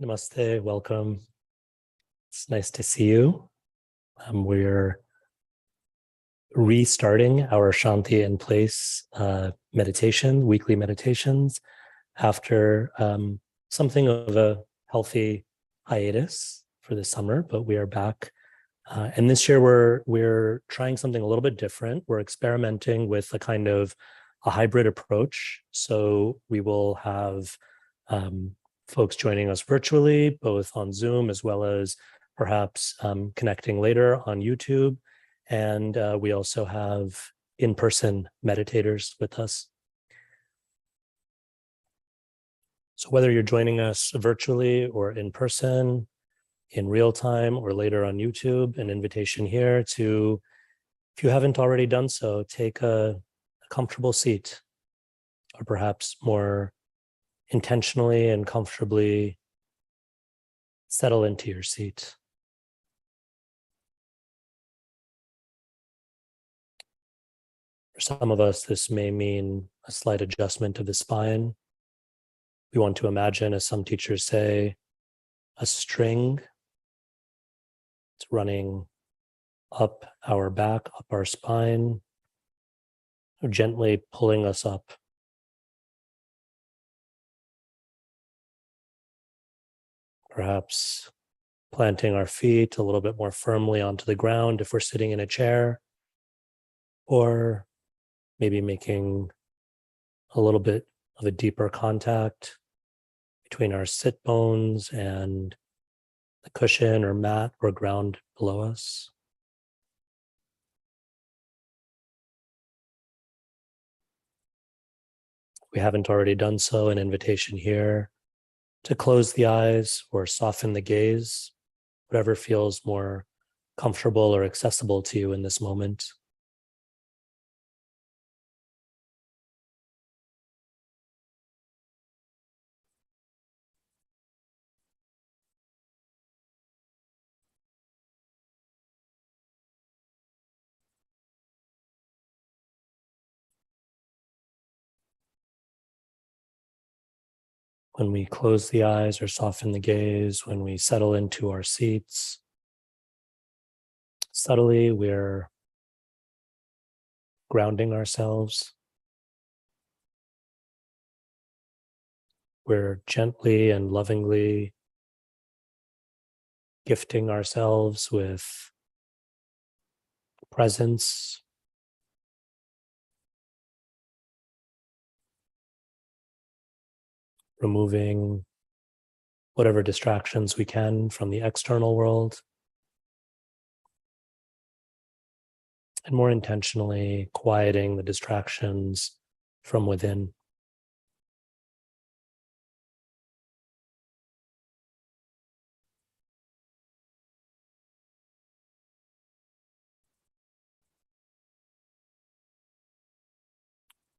Namaste, welcome. It's nice to see you. We're restarting our Shanti in Place meditation, weekly meditations, after something of a healthy hiatus for the summer, but we are back. And this year we're trying something a little bit different. We're experimenting with a kind of a hybrid approach. So we will have folks joining us virtually, both on Zoom as well as perhaps connecting later on YouTube. And we also have in-person meditators with us. So whether you're joining us virtually or in person, in real time or later on YouTube, an invitation here to, if you haven't already done so, take a comfortable seat, or perhaps more intentionally and comfortably settle into your seat. For some of us, this may mean a slight adjustment of the spine. We want to imagine, as some teachers say, a string. It's running up our back, up our spine, gently pulling us up. Perhaps planting our feet a little bit more firmly onto the ground if we're sitting in a chair, or maybe making a little bit of a deeper contact between our sit bones and the cushion or mat or ground below us. If we haven't already done so, an invitation here to close the eyes or soften the gaze, whatever feels more comfortable or accessible to you in this moment. When we close the eyes or soften the gaze, when we settle into our seats, subtly we're grounding ourselves. We're gently and lovingly gifting ourselves with presence, removing whatever distractions we can from the external world, and more intentionally quieting the distractions from within.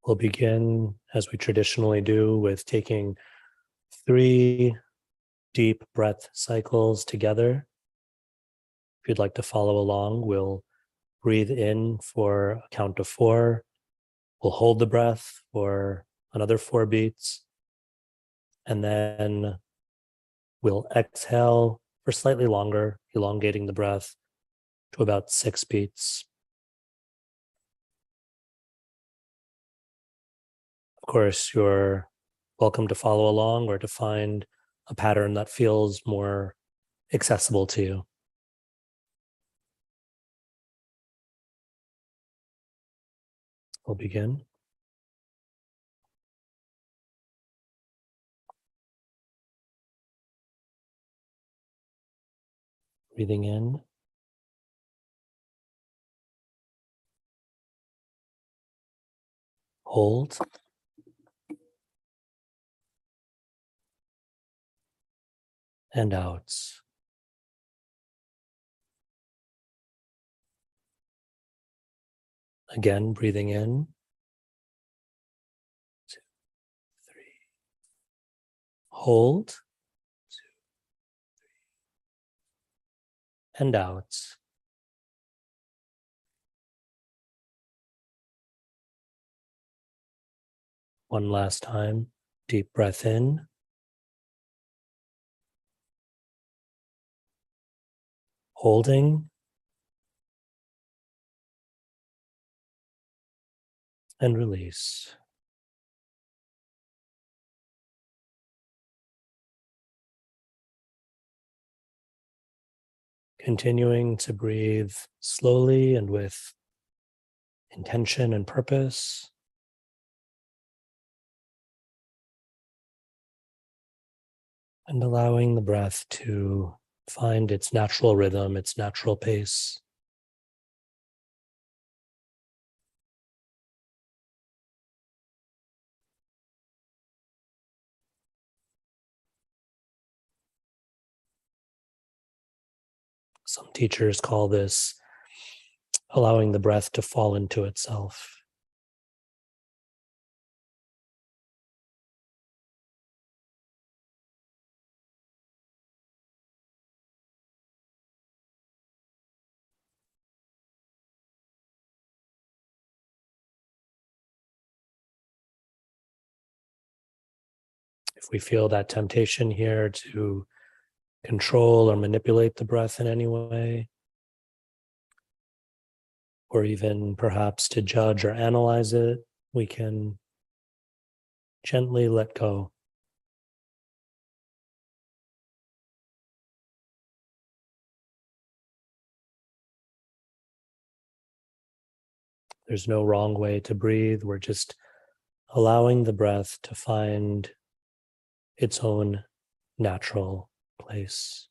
We'll begin, as we traditionally do, with taking 3 deep breath cycles together. If you'd like to follow along, we'll breathe in for a count of 4. We'll hold the breath for another 4 beats. And then we'll exhale for slightly longer, elongating the breath to about 6 beats. Of course, you're welcome to follow along or to find a pattern that feels more accessible to you. We'll begin. Breathing in. Hold. And out. Again, breathing in. 2, 3. Hold. 2, 3. And out. One last time. Deep breath in. holding and release. Continuing to breathe slowly and with intention and purpose. And allowing the breath to find its natural rhythm, its natural pace. Some teachers call this allowing the breath to fall into itself. If we feel that temptation here to control or manipulate the breath in any way, or even perhaps to judge or analyze it, we can gently let go. There's no wrong way to breathe. We're just allowing the breath to find its own natural place.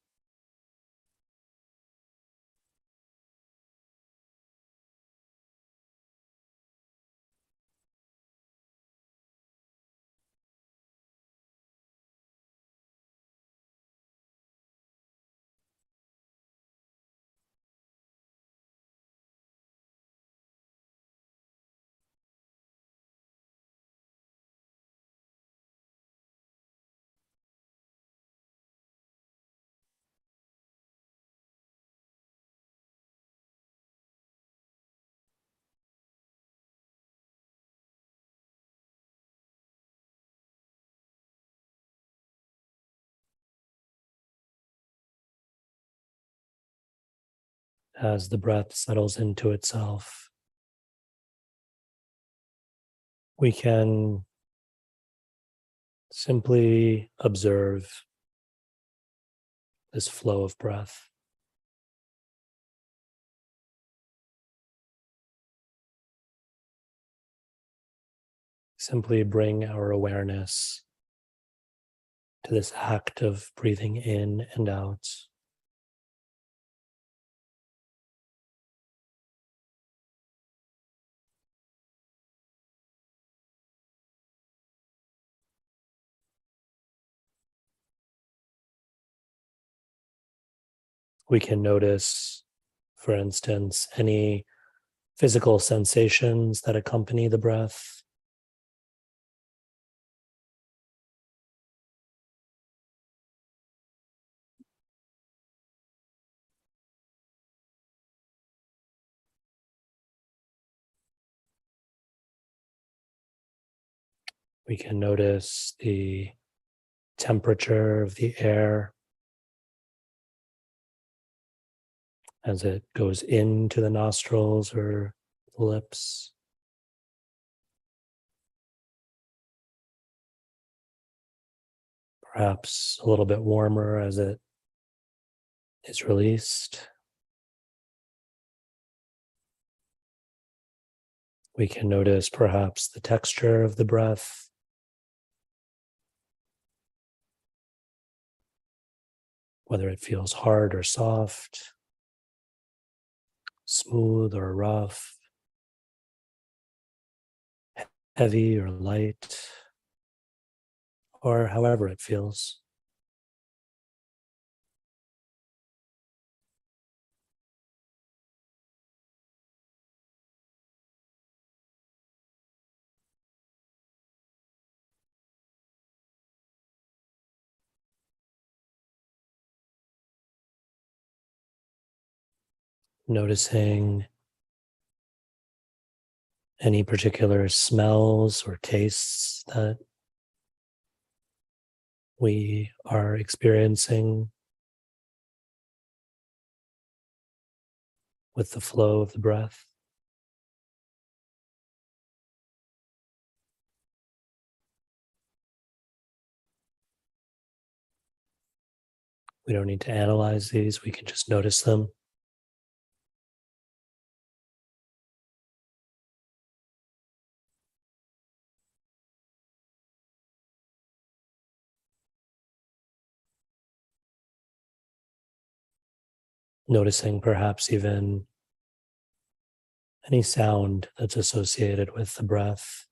As the breath settles into itself, we can simply observe this flow of breath. Simply bring our awareness to this act of breathing in and out. We can notice, for instance, any physical sensations that accompany the breath. We can notice the temperature of the air as it goes into the nostrils or the lips. Perhaps a little bit warmer as it is released. We can notice perhaps the texture of the breath, whether it feels hard or soft, smooth or rough, heavy or light, or however it feels. Noticing any particular smells or tastes that we are experiencing. with the flow of the breath. We don't need to analyze these, we can just notice them. Noticing perhaps even any sound that's associated with the breath.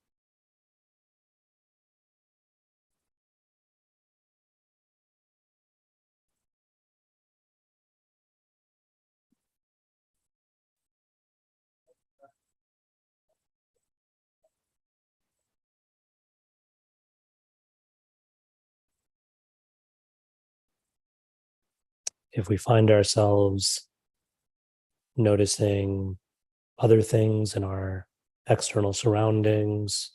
If we find ourselves noticing other things in our external surroundings,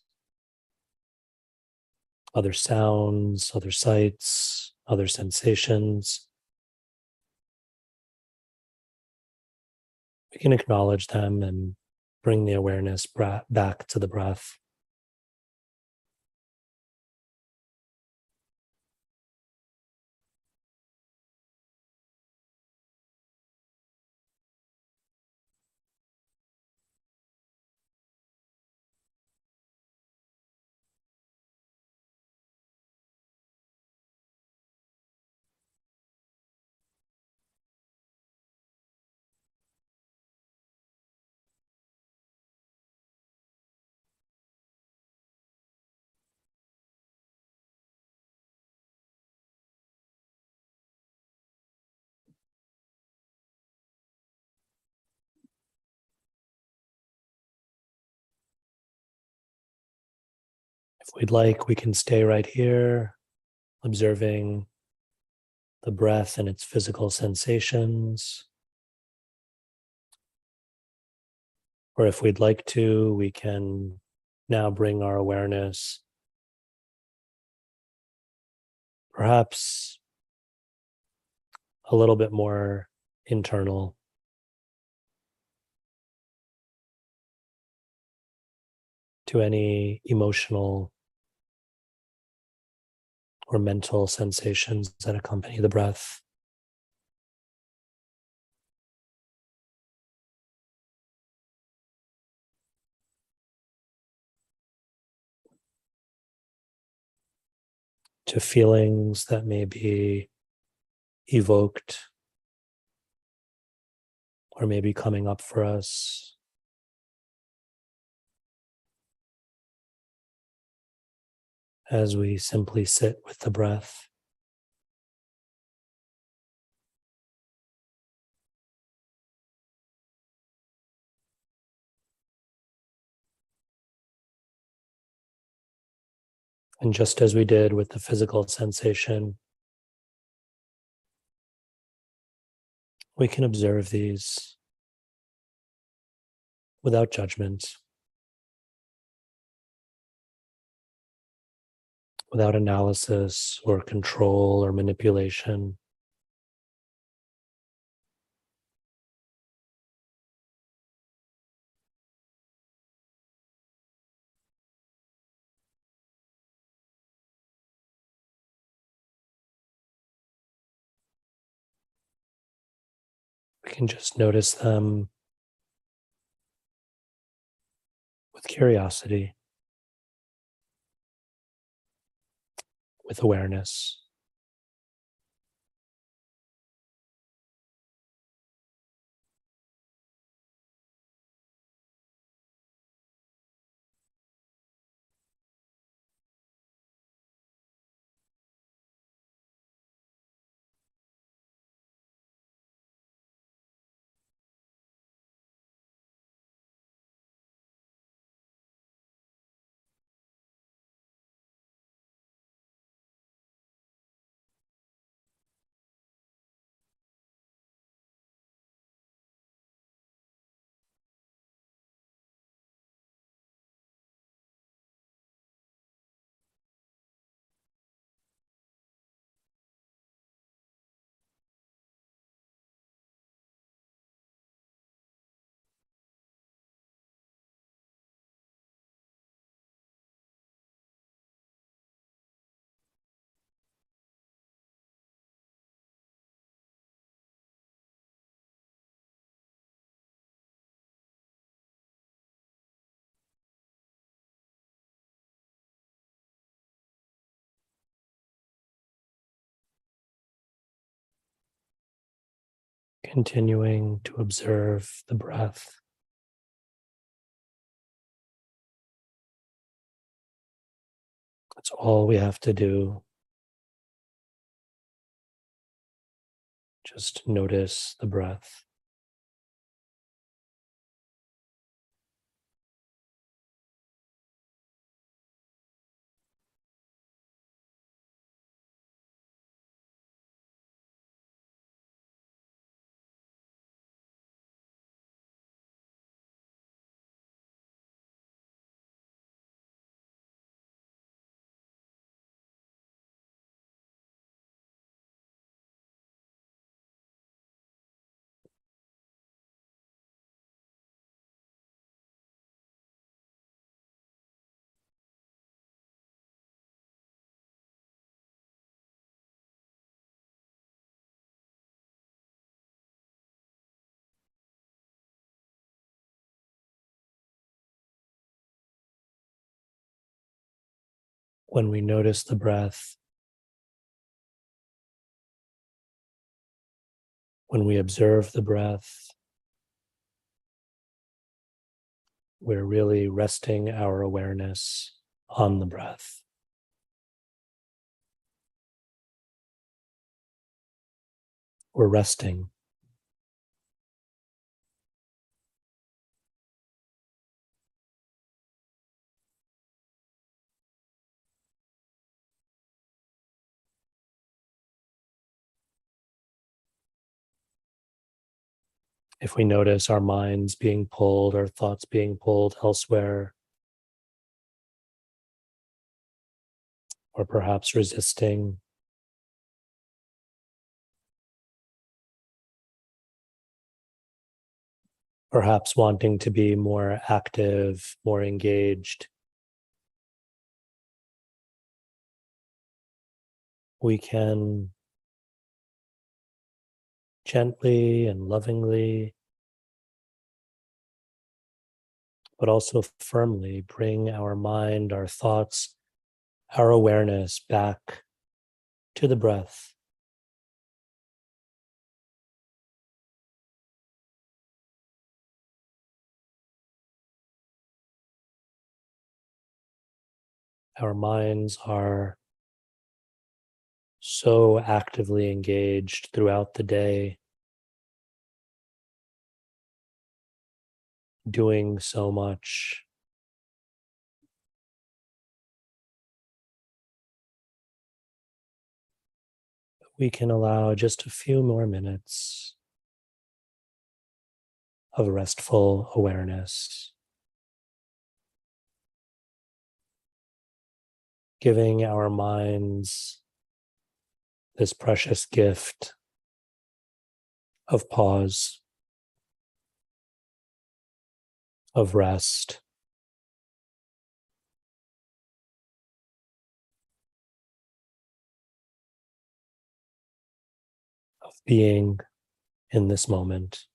other sounds, other sights, other sensations, we can acknowledge them and bring the awareness back to the breath. If we'd like, we can stay right here, observing the breath and its physical sensations. Or if we'd like to, we can now bring our awareness perhaps a little bit more internal, to any emotional or mental sensations that accompany the breath. To feelings that may be evoked or maybe coming up for us as we simply sit with the breath. And just as we did with the physical sensation, we can observe these without judgment, without analysis or control or manipulation. We can just notice them with curiosity, with awareness. Continuing to observe the breath. That's all we have to do. Just notice the breath. When we notice the breath, when we observe the breath, we're really resting our awareness on the breath. We're resting. If we notice our minds being pulled, our thoughts being pulled elsewhere, or perhaps resisting, perhaps wanting to be more active, more engaged, we can gently and lovingly, but also firmly bring our mind, our thoughts, our awareness back to the breath. Our minds are so actively engaged throughout the day, doing so much. We can allow just a few more minutes of restful awareness, giving our minds this precious gift of pause, of rest, of being in this moment.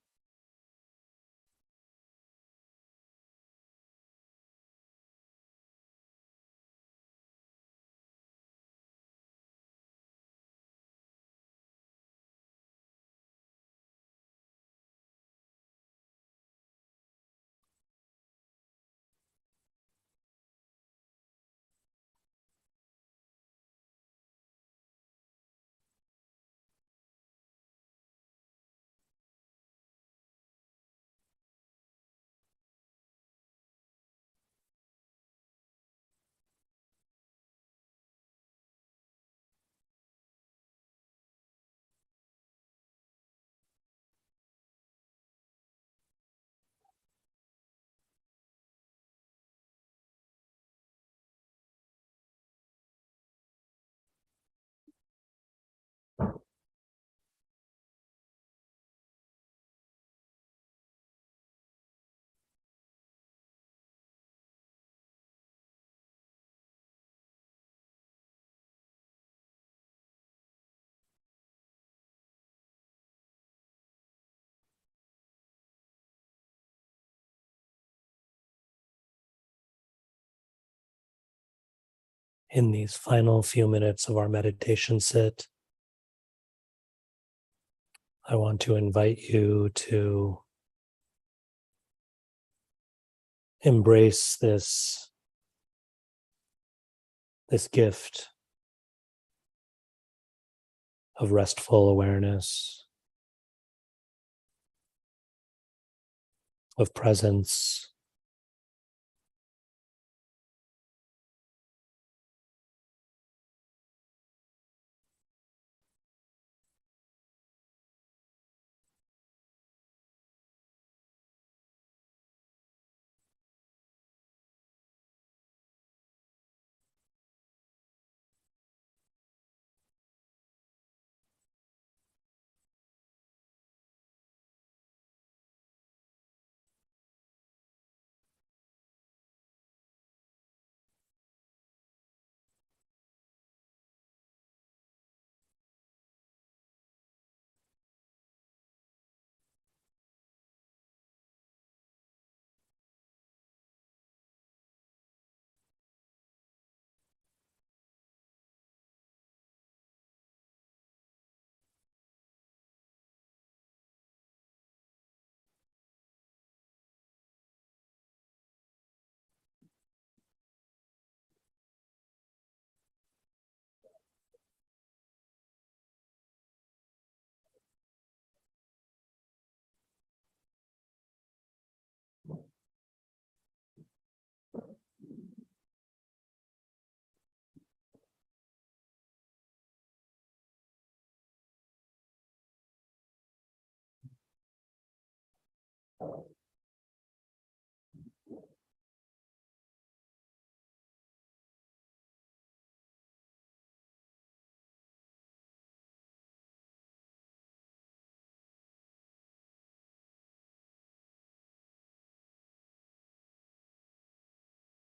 In these final few minutes of our meditation sit, I want to invite you to embrace this gift of restful awareness, of presence.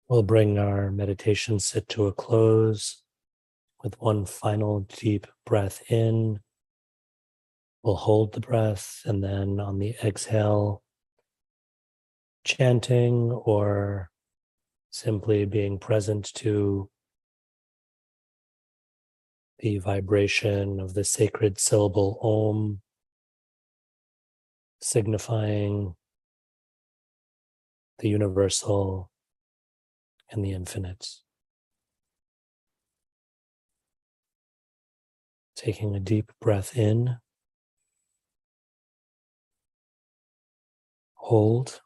We'll bring our meditation sit to a close with one final deep breath in. We'll hold the breath, and then on the exhale, chanting or simply being present to the vibration of the sacred syllable Om, signifying the universal and the infinite. Taking a deep breath in, hold,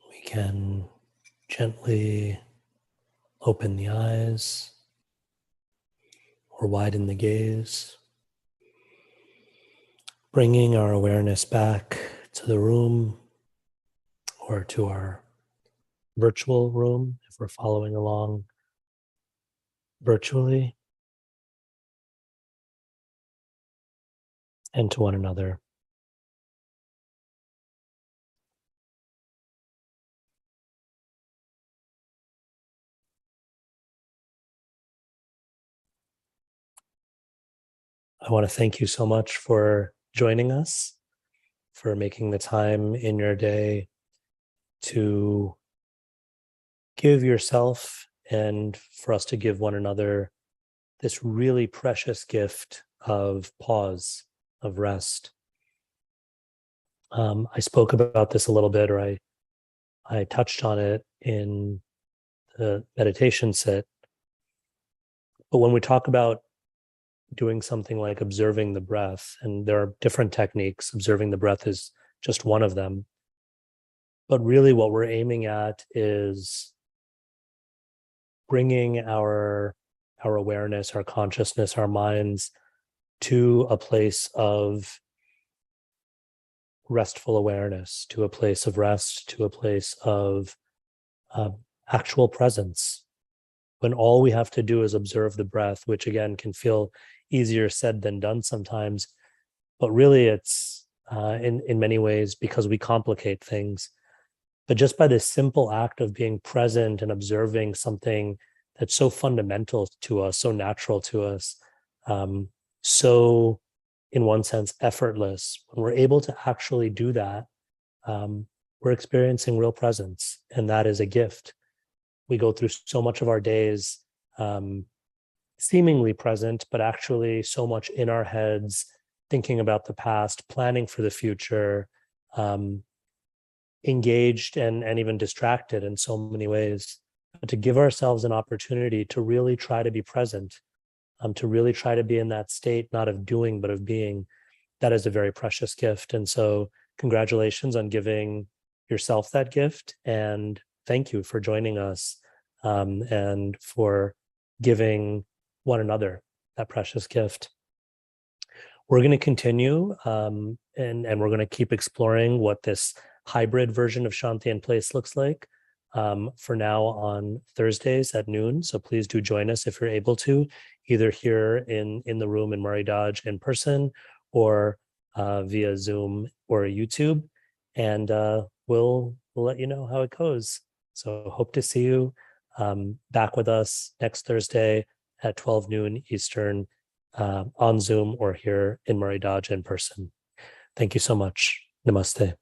we can gently open the eyes or widen the gaze, bringing our awareness back to the room or to our virtual room if we're following along virtually, and to one another. I want to thank you so much for joining us, for making the time in your day to give yourself and for us to give one another this really precious gift of pause, of rest. I spoke about this a little bit, or I touched on it in the meditation sit. But when we talk about doing something like observing the breath, and there are different techniques, observing the breath is just one of them. But really what we're aiming at is bringing our awareness, our consciousness, our minds to a place of restful awareness, to a place of rest, to a place of actual presence. When all we have to do is observe the breath, which again can feel easier said than done sometimes, but really it's in many ways because we complicate things. But just by this simple act of being present and observing something that's so fundamental to us, so natural to us, so in one sense effortless, when we're able to actually do that, we're experiencing real presence, and that is a gift. We go through so much of our days seemingly present, but actually so much in our heads, thinking about the past, planning for the future, engaged and even distracted in so many ways. But to give ourselves an opportunity to really try to be present, to really try to be in that state, not of doing, but of being, that is a very precious gift. And so congratulations on giving yourself that gift. And thank you for joining us, and for giving one another that precious gift. We're going to continue, and we're going to keep exploring what this hybrid version of Shanti in Place looks like, for now on Thursdays at noon. So please do join us if you're able to, either here in the room in Murray Dodge in person, or via Zoom or YouTube. And we'll let you know how it goes. So hope to see you back with us next Thursday at 12 noon Eastern, on Zoom or here in Murray Dodge in person. Thank you so much. Namaste.